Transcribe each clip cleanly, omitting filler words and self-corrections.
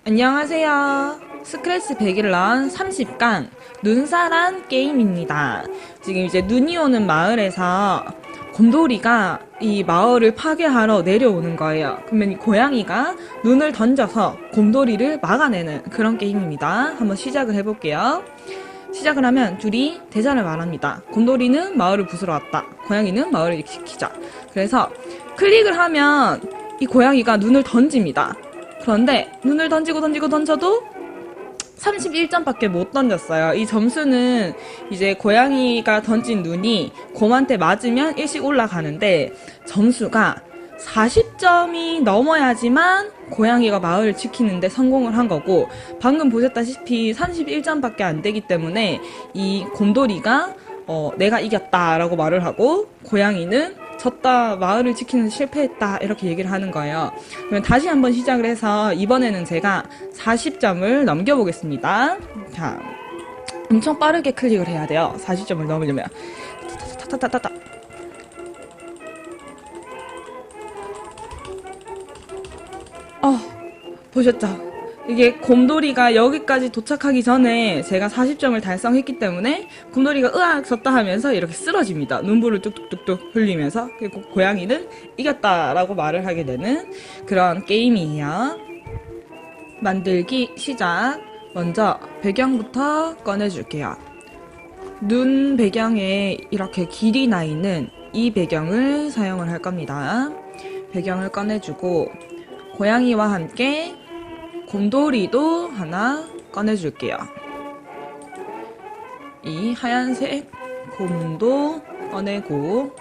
안녕하세요. 스크래치 100일 런 30강 눈사람 게임입니다. 지금 이제 눈이 오는 마을에서 곰돌이가 이 마을을 파괴하러 내려오는 거예요. 그러면 이 고양이가 눈을 던져서 곰돌이를 막아내는 그런 게임입니다. 한번 시작을 해볼게요. 시작을 하면 둘이 대사를 말합니다. 곰돌이는 마을을 부수러 왔다. 고양이는 마을을 지키자. 그래서 클릭을 하면 이 고양이가 눈을 던집니다. 그런데 눈을 던져도 31점밖에 못 던졌어요. 이 점수는 이제 고양이가 던진 눈이 곰한테 맞으면 일씩 올라가는데 점수가 40점이 넘어야지만 고양이가 마을을 지키는데 성공을 한 거고, 방금 보셨다시피 31점밖에 안 되기 때문에 이 곰돌이가 내가 이겼다라고 말을 하고, 고양이는 졌다, 마을을 지키는 데 실패했다, 이렇게 얘기를 하는 거예요. 그러면 다시 한번 시작을 해서 이번에는 제가 40점을 넘겨보겠습니다. 자, 엄청 빠르게 클릭을 해야 돼요. 40점을 넘으려면. 타타타타타타. 보셨죠? 이게 곰돌이가 여기까지 도착하기 전에 제가 40점을 달성했기 때문에 곰돌이가 으악 졌다 하면서 이렇게 쓰러집니다. 눈물을 뚝뚝뚝뚝 흘리면서. 그리고 고양이는 이겼다라고 말을 하게 되는 그런 게임이에요. 만들기 시작. 먼저 배경부터 꺼내줄게요. 눈 배경에 이렇게 길이 나 있는 이 배경을 사용을 할 겁니다. 배경을 꺼내주고 고양이와 함께 곰돌이도 하나 꺼내줄게요. 이 하얀색 곰도 꺼내고,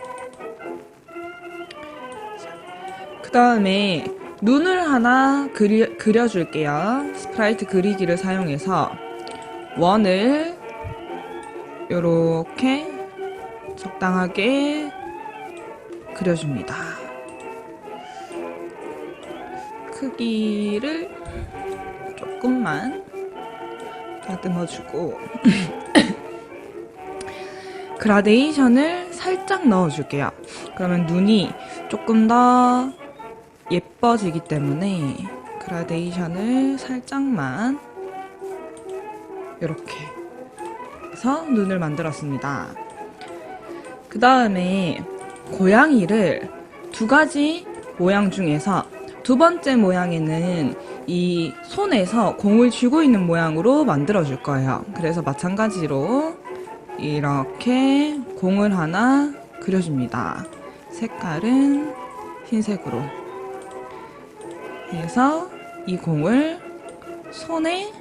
그 다음에 눈을 하나 그려줄게요. 스프라이트 그리기를 사용해서 원을 요렇게 적당하게 그려줍니다. 크기를 조금만 다듬어주고 그라데이션을 살짝 넣어줄게요. 그러면 눈이 조금 더 예뻐지기 때문에 그라데이션을 살짝만 이렇게 해서 눈을 만들었습니다. 그 다음에 고양이를 두 가지 모양 중에서 두 번째 모양에는 이 손에서 공을 쥐고 있는 모양으로 만들어줄 거예요. 그래서 마찬가지로 이렇게 공을 하나 그려줍니다. 색깔은 흰색으로 해서 이 공을 손에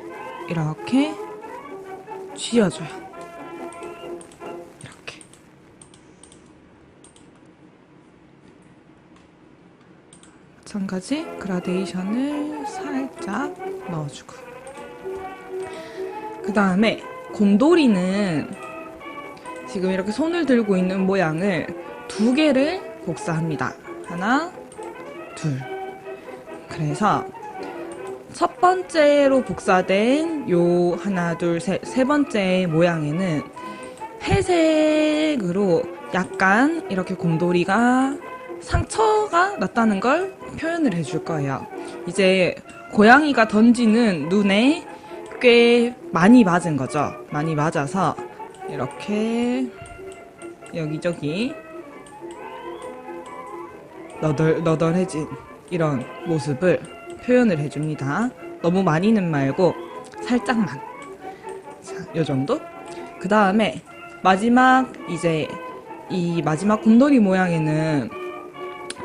이렇게 쥐어줘요. 이렇게. 마찬가지 그라데이션을 살짝 넣어주고, 그 다음에 곰돌이는 지금 이렇게 손을 들고 있는 모양을 두 개를 복사합니다. 하나, 둘. 그래서 첫 번째로 복사된 요 하나, 둘, 셋, 세 번째 모양에는 회색으로 약간 이렇게 곰돌이가 상처가 났다는 걸 표현을 해줄 거예요. 이제 고양이가 던지는 눈에 꽤 많이 맞은 거죠. 많이 맞아서 이렇게 여기저기 너덜너덜해진 이런 모습을 표현을 해줍니다. 너무 많이는 말고 살짝만. 자, 요 정도? 그 다음에 마지막 이제 이 마지막 곰돌이 모양에는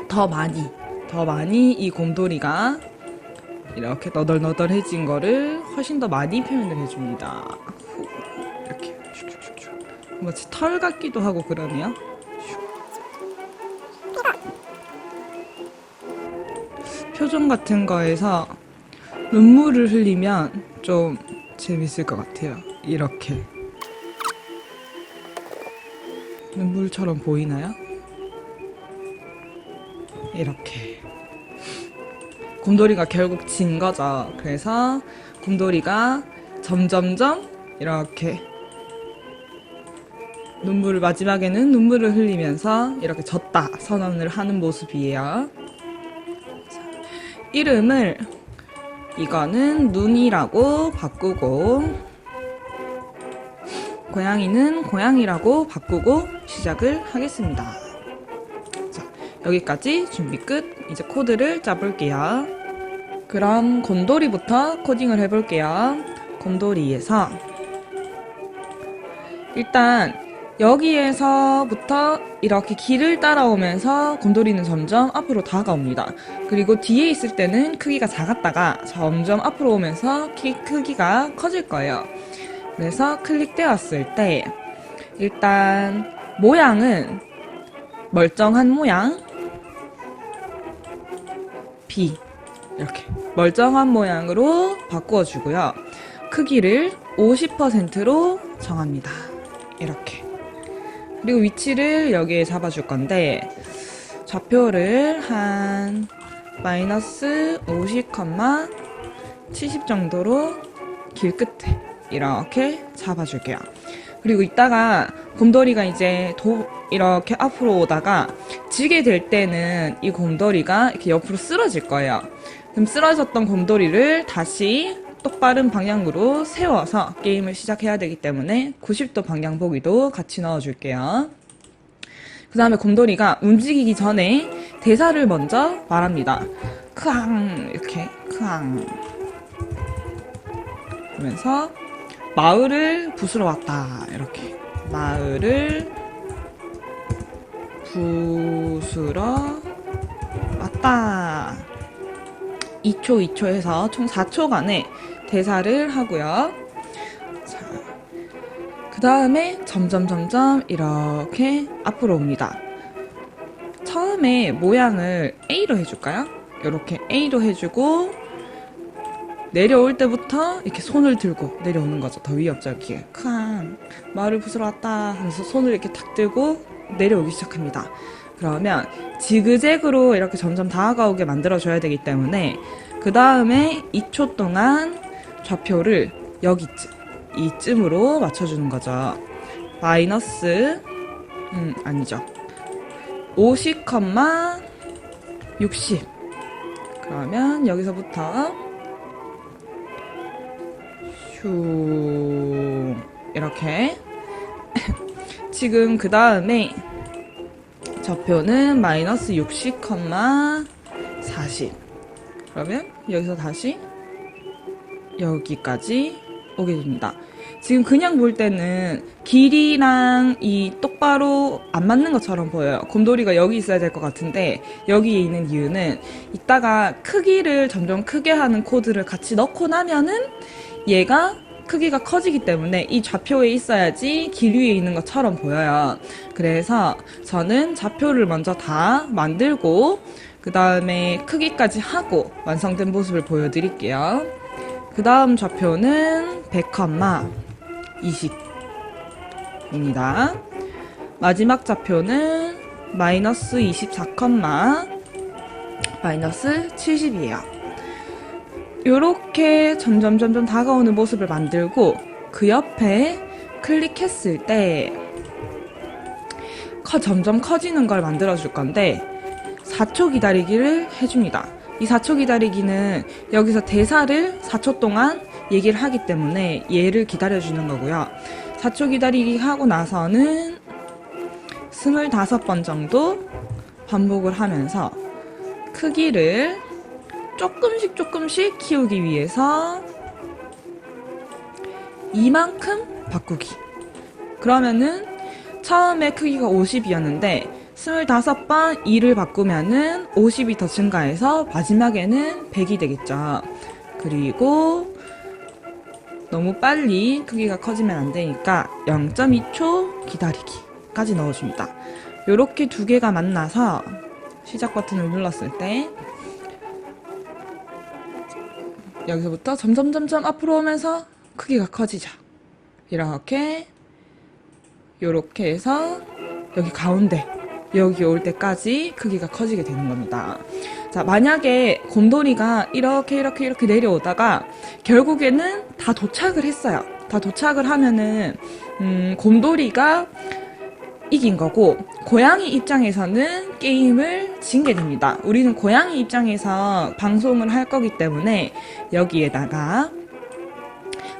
더 많이 이 곰돌이가 이렇게 너덜너덜해진 거를 훨씬 더 많이 표현을 해줍니다. 이렇게 마치 털 같기도 하고 그러네요. 표정 같은 거에서 눈물을 흘리면 좀 재밌을 것 같아요. 이렇게 눈물처럼 보이나요? 이렇게 곰돌이가 결국 진 거죠. 그래서 곰돌이가 점점점 이렇게 마지막에는 눈물을 흘리면서 이렇게 졌다 선언을 하는 모습이에요. 이름을 이거는 눈이라고 바꾸고, 고양이는 고양이라고 바꾸고 시작을 하겠습니다. 자, 여기까지 준비 끝. 이제 코드를 짜볼게요. 그럼 곰돌이부터 코딩을 해볼게요. 곰돌이에서 일단 여기에서부터 이렇게 길을 따라오면서 곰돌이는 점점 앞으로 다가옵니다. 그리고 뒤에 있을 때는 크기가 작았다가 점점 앞으로 오면서 크기가 커질 거예요. 그래서 클릭되었을 때 일단 모양은 멀쩡한 모양 B 이렇게 멀쩡한 모양으로 바꾸어 주고요. 크기를 50%로 정합니다. 이렇게. 그리고 위치를 여기에 잡아줄 건데 좌표를 한 마이너스 50, 70 정도로 길 끝에 이렇게 잡아줄게요. 그리고 이따가 곰돌이가 이제 이렇게 앞으로 오다가 지게 될 때는 이 곰돌이가 이렇게 옆으로 쓰러질 거예요. 그럼 쓰러졌던 곰돌이를 다시 똑바른 방향으로 세워서 게임을 시작해야 되기 때문에 90도 방향 보기도 같이 넣어줄게요. 그 다음에 곰돌이가 움직이기 전에 대사를 먼저 말합니다. 크앙 이렇게 크앙 그러면서 마을을 부수러 왔다. 이렇게 마을을 부수러 왔다. 2초 2초 해서 총 4초간의 대사를 하고요. 자, 그 다음에 점점 이렇게 앞으로 옵니다. 처음에 모양을 A로 해줄까요? 이렇게 A로 해주고 내려올 때부터 이렇게 손을 들고 내려오는 거죠. 더 위협적이게. 쾅 마을을 부수러 왔다 하면서 손을 이렇게 탁 들고 내려오기 시작합니다. 그러면 지그재그로 이렇게 점점 다가오게 만들어줘야 되기 때문에 그 다음에 2초 동안 좌표를 여기쯤 이쯤으로 맞춰주는 거죠. 마이너스 아니죠. 50, 60 그러면 여기서부터 슈 이렇게 지금 그 다음에 좌표는 마이너스 60, 40 그러면 여기서 다시 여기까지 오게 됩니다. 지금 그냥 볼 때는 길이랑 이 똑바로 안 맞는 것처럼 보여요. 곰돌이가 여기 있어야 될 것 같은데 여기에 있는 이유는 이따가 크기를 점점 크게 하는 코드를 같이 넣고 나면은 얘가 크기가 커지기 때문에 이 좌표에 있어야지 길 위에 있는 것처럼 보여요. 그래서 저는 좌표를 먼저 다 만들고 그 다음에 크기까지 하고 완성된 모습을 보여드릴게요. 그 다음 좌표는 100, 20입니다. 마지막 좌표는 마이너스 24, 마이너스 70이에요. 요렇게 점점 다가오는 모습을 만들고 그 옆에 클릭했을 때 점점 커지는 걸 만들어 줄 건데 4초 기다리기를 해줍니다. 이 4초 기다리기는 여기서 대사를 4초 동안 얘기를 하기 때문에 얘를 기다려주는 거고요. 4초 기다리기 하고 나서는 25번 정도 반복을 하면서 크기를 조금씩 키우기 위해서 이만큼 바꾸기. 그러면은 처음에 크기가 50이었는데 25번 2를 바꾸면은 50이 더 증가해서 마지막에는 100이 되겠죠. 그리고 너무 빨리 크기가 커지면 안 되니까 0.2초 기다리기까지 넣어줍니다. 요렇게 두 개가 만나서 시작 버튼을 눌렀을 때 여기서부터 점점 앞으로 오면서 크기가 커지죠. 요렇게 해서 여기 가운데 여기 올 때까지 크기가 커지게 되는 겁니다. 자, 만약에 곰돌이가 이렇게 내려오다가 결국에는 다 도착을 했어요. 다 도착을 하면은 곰돌이가 이긴 거고, 고양이 입장에서는 게임을 진 게 됩니다. 우리는 고양이 입장에서 방송을 할 거기 때문에 여기에다가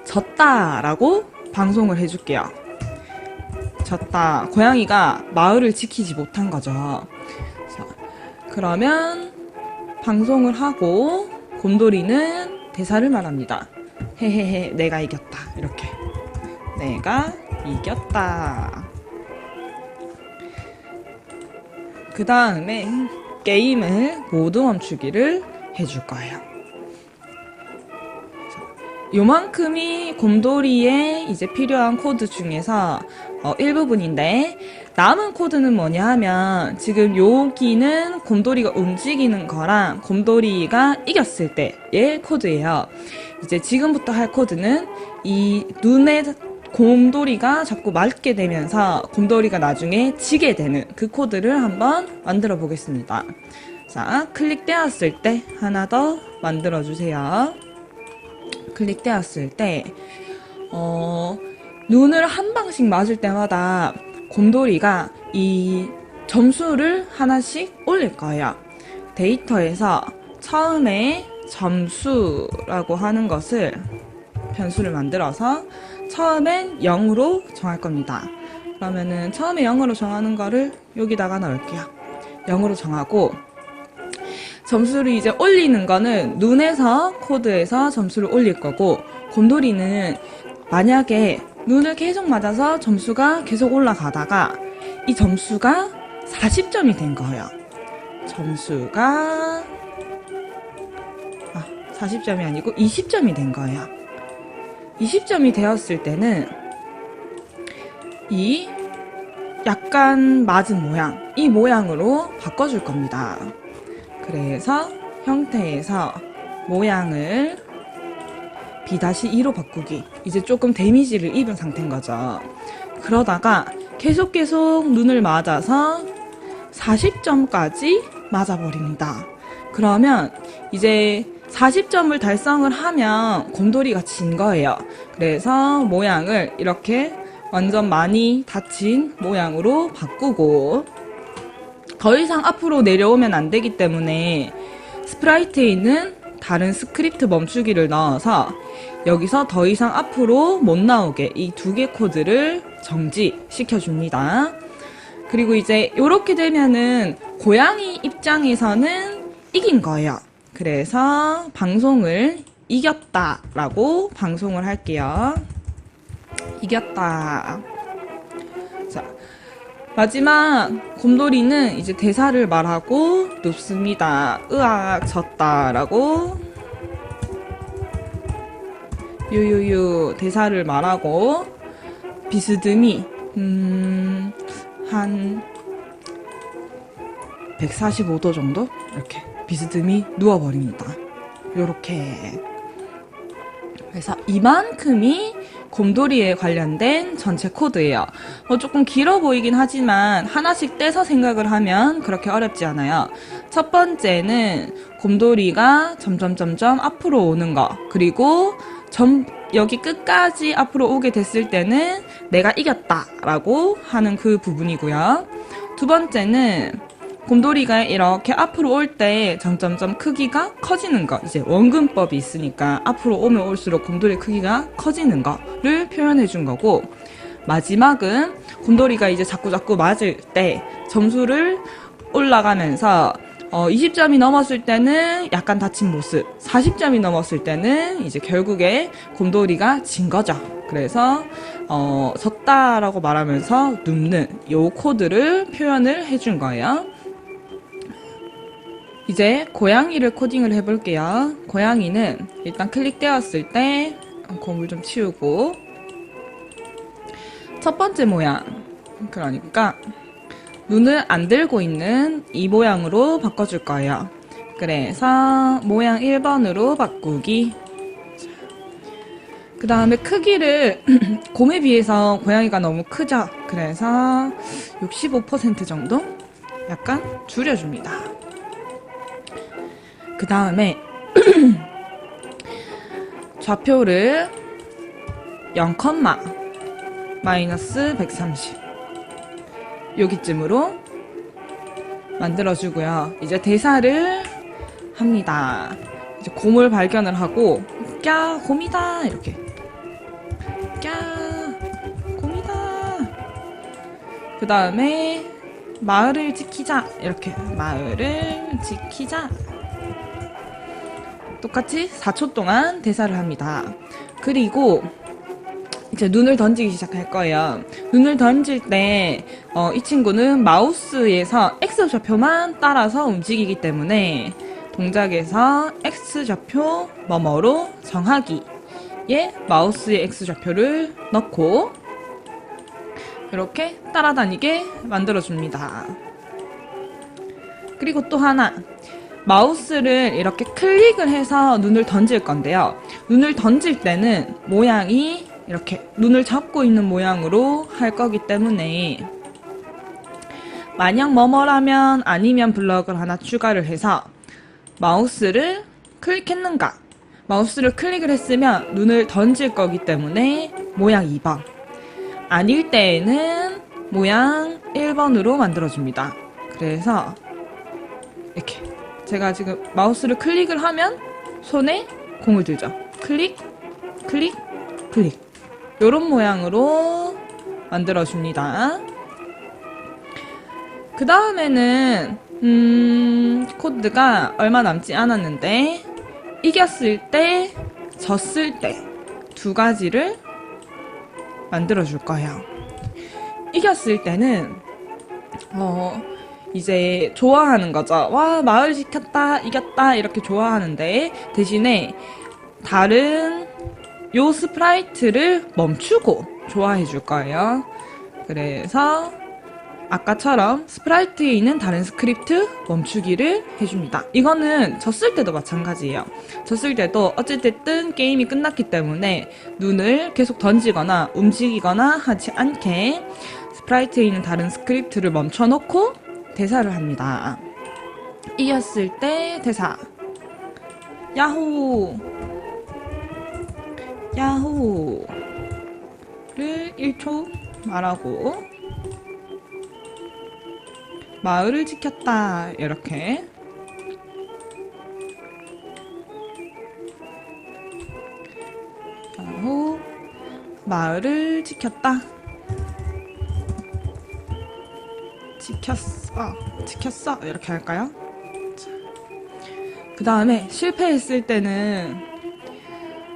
졌다라고 방송을 해줄게요. 졌다. 고양이가 마을을 지키지 못한 거죠. 자, 그러면 방송을 하고 곰돌이는 대사를 말합니다. 헤헤헤, 내가 이겼다. 이렇게. 내가 이겼다. 그 다음에 게임을 모두 멈추기를 해줄 거예요. 요만큼이 곰돌이에 이제 필요한 코드 중에서 일부분인데, 남은 코드는 뭐냐 하면, 지금 여기는 곰돌이가 움직이는 거랑 곰돌이가 이겼을 때의 코드예요. 이제 지금부터 할 코드는 이 눈에 곰돌이가 자꾸 맞게 되면서 곰돌이가 나중에 지게 되는 그 코드를 한번 만들어 보겠습니다. 자, 클릭되었을 때 하나 더 만들어 주세요. 클릭되었을 때 눈을 한 방씩 맞을 때마다 곰돌이가 이 점수를 하나씩 올릴 거예요. 데이터에서 처음에 점수라고 하는 것을 변수를 만들어서 처음엔 0으로 정할 겁니다. 그러면은 처음에 0으로 정하는 거를 여기다가 넣을게요. 0으로 정하고, 점수를 이제 올리는 거는 눈에서 코드에서 점수를 올릴 거고, 곰돌이는 만약에 눈을 계속 맞아서 점수가 계속 올라가다가 이 점수가 40점이 된 거예요. 점수가 40점이 아니고 20점이 된 거예요. 20점이 되었을 때는 이 약간 맞은 모양, 이 모양으로 바꿔줄 겁니다. 그래서 형태에서 모양을 B-2로 바꾸기. 이제 조금 데미지를 입은 상태인 거죠. 그러다가 계속 눈을 맞아서 40점까지 맞아버립니다. 그러면 이제 40점을 달성을 하면 곰돌이가 진 거예요. 그래서 모양을 이렇게 완전 많이 다친 모양으로 바꾸고, 더 이상 앞으로 내려오면 안 되기 때문에 스프라이트에 있는 다른 스크립트 멈추기를 넣어서 여기서 더 이상 앞으로 못 나오게 이 두 개 코드를 정지시켜 줍니다. 그리고 이제 이렇게 되면은 고양이 입장에서는 이긴 거예요. 그래서 방송을 이겼다라고 방송을 할게요. 이겼다. 자, 마지막 곰돌이는 이제 대사를 말하고 눕습니다. 으악, 졌다라고 유유유 대사를 말하고 비스듬히 한 145도 정도? 이렇게 비스듬히 누워버립니다. 요렇게. 그래서 이만큼이 곰돌이에 관련된 전체 코드예요. 조금 길어 보이긴 하지만 하나씩 떼서 생각을 하면 그렇게 어렵지 않아요. 첫 번째는 곰돌이가 점점 앞으로 오는 거, 그리고 여기 끝까지 앞으로 오게 됐을 때는 내가 이겼다라고 하는 그 부분이고요. 두 번째는 곰돌이가 이렇게 앞으로 올 때 점점점 크기가 커지는 거, 이제 원근법이 있으니까 앞으로 오면 올수록 곰돌이 크기가 커지는 거를 표현해 준 거고, 마지막은 곰돌이가 이제 자꾸 맞을 때 점수를 올라가면서 20점이 넘었을 때는 약간 다친 모습, 40점이 넘었을 때는 이제 결국에 곰돌이가 진 거죠. 그래서 졌다라고 말하면서 눕는 요 코드를 표현을 해준 거예요. 이제 고양이를 코딩을 해볼게요. 고양이는 일단 클릭되었을 때 고물 좀 치우고, 첫 번째 모양, 그러니까 눈을 안 들고 있는 이 모양으로 바꿔줄 거예요. 그래서 모양 1번으로 바꾸기. 그 다음에 크기를 곰에 비해서 고양이가 너무 크죠? 그래서 65% 정도? 약간 줄여줍니다. 그 다음에 좌표를 0, 마이너스 130. 여기쯤으로 만들어주고요. 이제 대사를 합니다. 이제 곰을 발견을 하고 꺄 곰이다 이렇게 꺄 곰이다. 그 다음에 마을을 지키자 이렇게 마을을 지키자. 똑같이 4초 동안 대사를 합니다. 그리고 이제 눈을 던지기 시작할 거예요. 눈을 던질 때 이 친구는 마우스에서 X좌표만 따라서 움직이기 때문에 동작에서 X좌표 뭐뭐로 정하기에 마우스의 X좌표를 넣고 이렇게 따라다니게 만들어줍니다. 그리고 또 하나, 마우스를 이렇게 클릭을 해서 눈을 던질 건데요. 눈을 던질 때는 모양이 이렇게 눈을 잡고 있는 모양으로 할 거기 때문에 만약 뭐뭐라면 아니면 블럭을 하나 추가를 해서 마우스를 클릭했는가, 마우스를 클릭을 했으면 눈을 던질 거기 때문에 모양 2번, 아닐 때에는 모양 1번으로 만들어줍니다. 그래서 이렇게 제가 지금 마우스를 클릭을 하면 손에 공을 들죠. 클릭, 클릭, 클릭. 요런 모양으로 만들어줍니다. 그 다음에는 코드가 얼마 남지 않았는데 이겼을 때, 졌을 때 두 가지를 만들어줄 거예요. 이겼을 때는 이제 좋아하는 거죠. 와, 마을 지켰다, 이겼다 이렇게 좋아하는데 대신에 다른 요 스프라이트를 멈추고 좋아해 줄 거예요. 그래서 아까처럼 스프라이트에 있는 다른 스크립트 멈추기를 해줍니다. 이거는 졌을 때도 마찬가지예요. 졌을 때도 어쨌든 게임이 끝났기 때문에 눈을 계속 던지거나 움직이거나 하지 않게 스프라이트에 있는 다른 스크립트를 멈춰놓고 대사를 합니다. 이겼을 때 대사. 야호! 야호를 1초 말하고 마을을 지켰다 이렇게 야호 마을을 지켰다 지켰어 이렇게 할까요? 그 다음에 실패했을 때는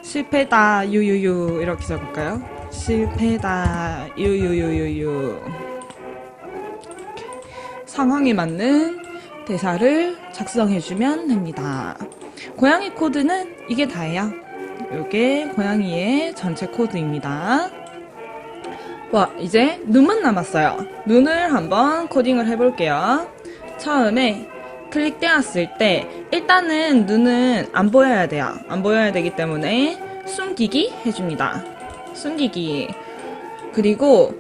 실패다 유유유 이렇게 적을까요? 실패다 유유유유유. 상황에 맞는 대사를 작성해주면 됩니다. 고양이 코드는 이게 다예요. 이게 고양이의 전체 코드입니다. 와, 이제 눈만 남았어요. 눈을 한번 코딩을 해볼게요. 처음에 클릭되었을 때 일단은 눈은 안 보여야 돼요. 안 보여야 되기 때문에 숨기기 해줍니다. 숨기기. 그리고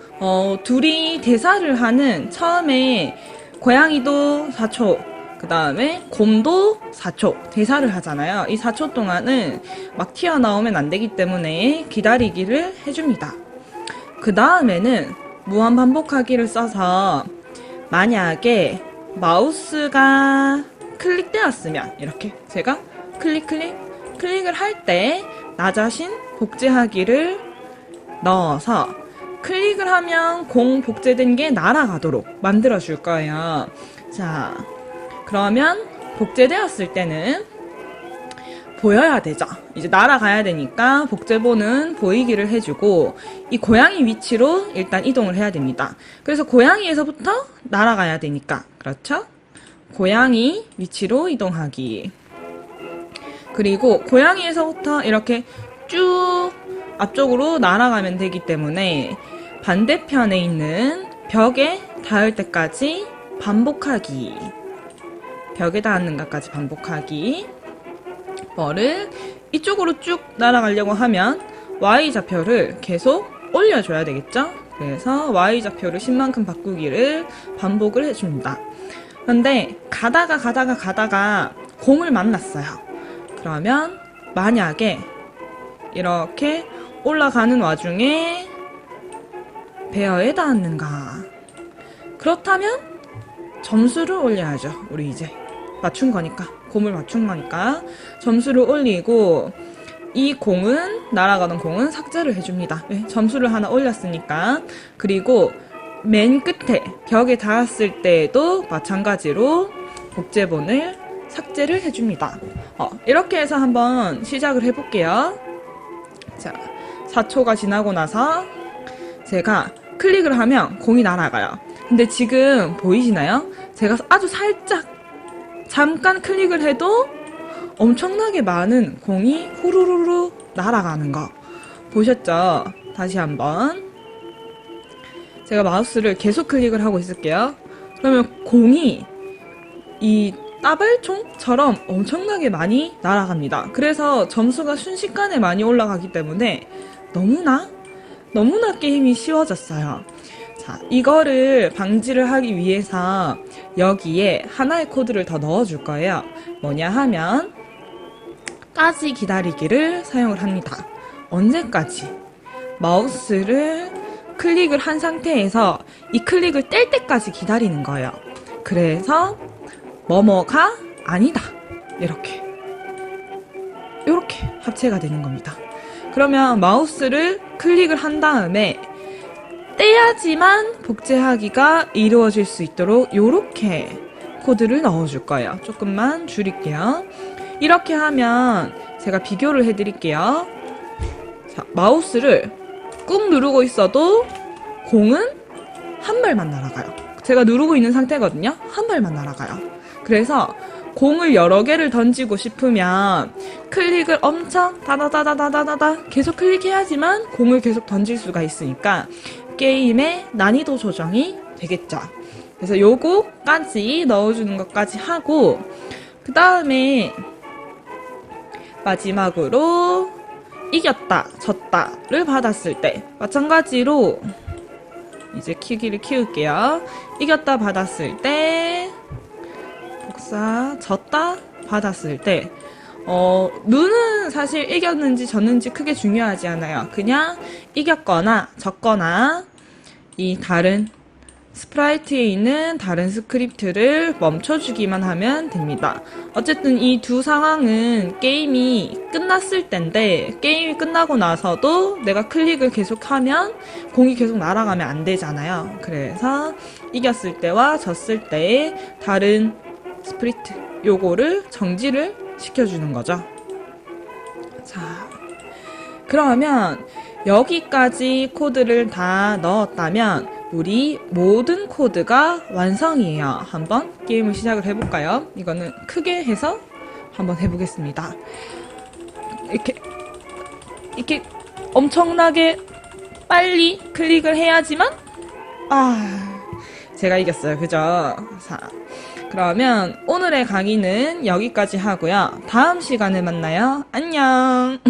둘이 대사를 하는 처음에 고양이도 4초, 그 다음에 곰도 4초 대사를 하잖아요. 이 4초 동안은 막 튀어나오면 안 되기 때문에 기다리기를 해줍니다. 그 다음에는 무한 반복하기를 써서 만약에 마우스가 클릭되었으면 이렇게 제가 클릭을 할 때 나 자신 복제하기를 넣어서 클릭을 하면 공 복제된 게 날아가도록 만들어 줄 거예요. 자, 그러면 복제되었을 때는 보여야 되죠. 이제 날아가야 되니까 복제본은 보이기를 해주고 이 고양이 위치로 일단 이동을 해야 됩니다. 그래서 고양이에서부터 날아가야 되니까 그렇죠? 고양이 위치로 이동하기. 그리고 고양이에서부터 이렇게 쭉 앞쪽으로 날아가면 되기 때문에 반대편에 있는 벽에 닿을 때까지 반복하기. 벽에 닿는 것까지 반복하기. 뭐를 이쪽으로 쭉 날아가려고 하면 Y좌표를 계속 올려줘야 되겠죠? 그래서 Y좌표를 10만큼 바꾸기를 반복을 해줍니다. 그런데 가다가 공을 만났어요. 그러면 만약에 이렇게 올라가는 와중에 베어에 닿았는가? 그렇다면 점수를 올려야죠. 우리 이제 맞춘 거니까, 곰을 맞춘 거니까 점수를 올리고, 이 공은, 날아가는 공은 삭제를 해줍니다. 네, 점수를 하나 올렸으니까. 그리고 맨 끝에 벽에 닿았을 때에도 마찬가지로 복제본을 삭제를 해줍니다. 이렇게 해서 한번 시작을 해볼게요. 자, 4초가 지나고 나서 제가 클릭을 하면 공이 날아가요. 근데 지금 보이시나요? 제가 아주 살짝 잠깐 클릭을 해도 엄청나게 많은 공이 후루루루 날아가는 거 보셨죠? 다시 한번 제가 마우스를 계속 클릭을 하고 있을게요. 그러면 공이 이 따발총처럼 엄청나게 많이 날아갑니다. 그래서 점수가 순식간에 많이 올라가기 때문에 너무나 게임이 쉬워졌어요. 자, 이거를 방지를 하기 위해서 여기에 하나의 코드를 더 넣어줄 거예요. 뭐냐 하면 까지 기다리기를 사용을 합니다. 언제까지? 마우스를 클릭을 한 상태에서 이 클릭을 뗄 때까지 기다리는 거예요. 그래서 뭐뭐가 아니다. 이렇게 합체가 되는 겁니다. 그러면 마우스를 클릭을 한 다음에 떼야지만 복제하기가 이루어질 수 있도록 이렇게 코드를 넣어줄 거예요. 조금만 줄일게요. 이렇게 하면 제가 비교를 해드릴게요. 자, 마우스를 꾹 누르고 있어도 공은 한 발만 날아가요. 제가 누르고 있는 상태거든요. 한 발만 날아가요. 그래서 공을 여러 개를 던지고 싶으면 클릭을 엄청 다다다다다다다 계속 클릭해야지만 공을 계속 던질 수가 있으니까 게임의 난이도 조정이 되겠죠. 그래서 요거까지 넣어주는 것까지 하고, 그 다음에 마지막으로 이겼다, 졌다를 받았을 때 마찬가지로 이제 키기를 키울게요. 이겼다 받았을 때, 복사, 졌다 받았을 때, 눈은 사실 이겼는지 졌는지 크게 중요하지 않아요. 그냥 이겼거나 졌거나 이 다른 스프라이트에 있는 다른 스크립트를 멈춰주기만 하면 됩니다. 어쨌든 이 두 상황은 게임이 끝났을 때인데, 게임이 끝나고 나서도 내가 클릭을 계속하면 공이 계속 날아가면 안 되잖아요. 그래서 이겼을 때와 졌을 때의 다른 스프리트 요거를 정지를 시켜주는 거죠. 자, 그러면 여기까지 코드를 다 넣었다면 우리 모든 코드가 완성이에요. 한번 게임을 시작을 해볼까요? 이거는 크게 해서 한번 해보겠습니다. 이렇게 엄청나게 빨리 클릭을 해야지만 제가 이겼어요. 그죠? 자, 그러면 오늘의 강의는 여기까지 하고요. 다음 시간에 만나요. 안녕.